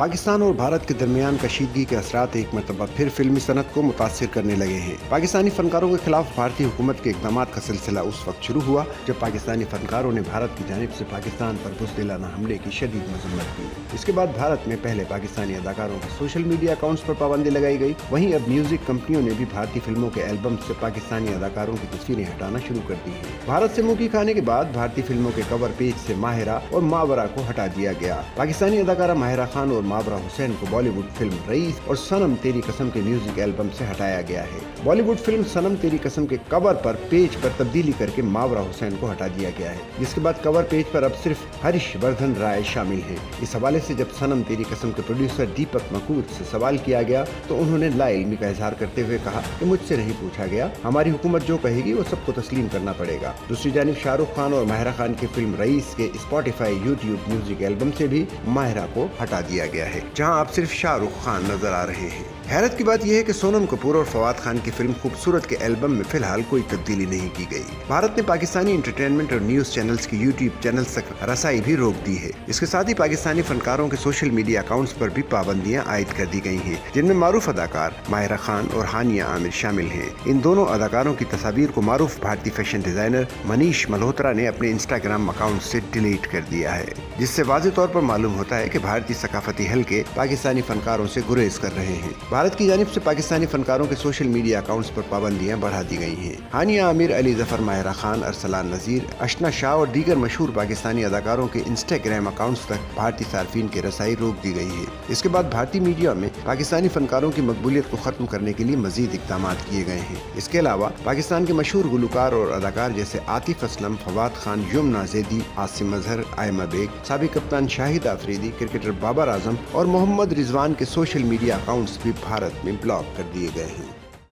پاکستان اور بھارت کے درمیان کشیدگی کے اثرات ایک مرتبہ پھر فلمی صنعت کو متاثر کرنے لگے ہیں۔ پاکستانی فنکاروں کے خلاف بھارتی حکومت کے اقدامات کا سلسلہ اس وقت شروع ہوا جب پاکستانی فنکاروں نے بھارت کی جانب سے پاکستان پر بزدلانہ حملے کی شدید مذمت کی۔ اس کے بعد بھارت میں پہلے پاکستانی اداکاروں کے سوشل میڈیا اکاؤنٹس پر پابندی لگائی گئی، وہیں اب میوزک کمپنیوں نے بھی بھارتی فلموں کے البم سے پاکستانی اداکاروں کی تصویریں ہٹانا شروع کر دی ہیں۔ بھارت سے منہ کی کھانے کے بعد بھارتی فلموں کے کور پیج سے ماہرہ اور ماورا کو ہٹا دیا گیا۔ پاکستانی اداکارہ ماہرہ خان اور ماورا حسین کو بالی ووڈ فلم رئیس اور صنم تیری قسم کے میوزک البم سے ہٹایا گیا ہے۔ بالی ووڈ فلم صنم تیری قسم کے کور پر پیج پر تبدیلی کر کے ماورا حسین کو ہٹا دیا گیا ہے، جس کے بعد کور پیج پر اب صرف ہریش وردھن رائے شامل ہیں۔ اس حوالے سے جب صنم تیری قسم کے پروڈیوسر دیپک مکور سے سوال کیا گیا تو انہوں نے لا علمی کا اظہار کرتے ہوئے کہا کہ مجھ سے نہیں پوچھا گیا، ہماری حکومت جو کہے گی وہ سب کو تسلیم کرنا پڑے گا۔ دوسری جانب شاہ رخ خان اور ماہرہ خان کی فلم رئیس کے اسپوٹیفائی یوٹیوب میوزک البم سے بھی ماہرہ کو ہٹا دیا گیا ہے، جہاں اب صرف شاہ رخ خان نظر آ رہے ہیں۔ حیرت کی بات یہ ہے کہ سونم کپور اور فواد خان کی فلم خوبصورت کے البم میں فی الحال کوئی تبدیلی نہیں کی گئی۔ بھارت نے پاکستانی انٹرٹینمنٹ اور نیوز چینلز کی یوٹیوب چینلز تک رسائی بھی روک دی ہے۔ اس کے ساتھ ہی پاکستانی فنکاروں کے سوشل میڈیا اکاؤنٹس پر بھی پابندیاں عائد کر دی گئی ہیں، جن میں معروف اداکار ماہرہ خان اور ہانیہ عامر شامل ہیں۔ ان دونوں اداکاروں کی تصاویر کو معروف بھارتی فیشن ڈیزائنر منیش ملہوترا نے اپنے انسٹاگرام اکاؤنٹ سے ڈیلیٹ کر دیا ہے، جس سے واضح طور پر معلوم ہوتا ہے کہ بھارتی ثقافتی حلقے پاکستانی فنکاروں سے گریز کر رہے ہیں۔ بھارت کی جانب سے پاکستانی فنکاروں کے سوشل میڈیا اکاؤنٹس پر پابندیاں بڑھا دی گئی ہیں۔ ہانیہ عامر، علی ظفر، ماہرہ خان، ارسلان نذیر، اشنا شاہ اور دیگر مشہور پاکستانی اداکاروں کے انسٹاگرام اکاؤنٹس تک بھارتی صارفین کی رسائی روک دی گئی ہے۔ اس کے بعد بھارتی میڈیا میں پاکستانی فنکاروں کی مقبولیت کو ختم کرنے کے لیے مزید اقدامات کیے گئے ہیں۔ اس کے علاوہ پاکستان کے مشہور گلوکار اور اداکار جیسے عاطف اسلم، فواد خان، یمنا زیدی، عاصم اظہر، آئمہ بیگ، سابق کپتان شاہد آفریدی، کرکٹر بابر اعظم اور محمد رضوان کے سوشل میڈیا اکاؤنٹس بھی بھارت میں بلاک کر دیے گئے ہیں۔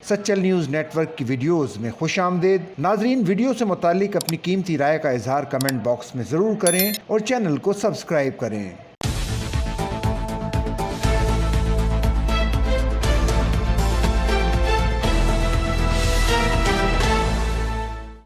سچل نیوز نیٹ ورک کی ویڈیوز میں خوش آمدید۔ ناظرین، ویڈیو سے متعلق اپنی قیمتی رائے کا اظہار کمنٹ باکس میں ضرور کریں اور چینل کو سبسکرائب کریں۔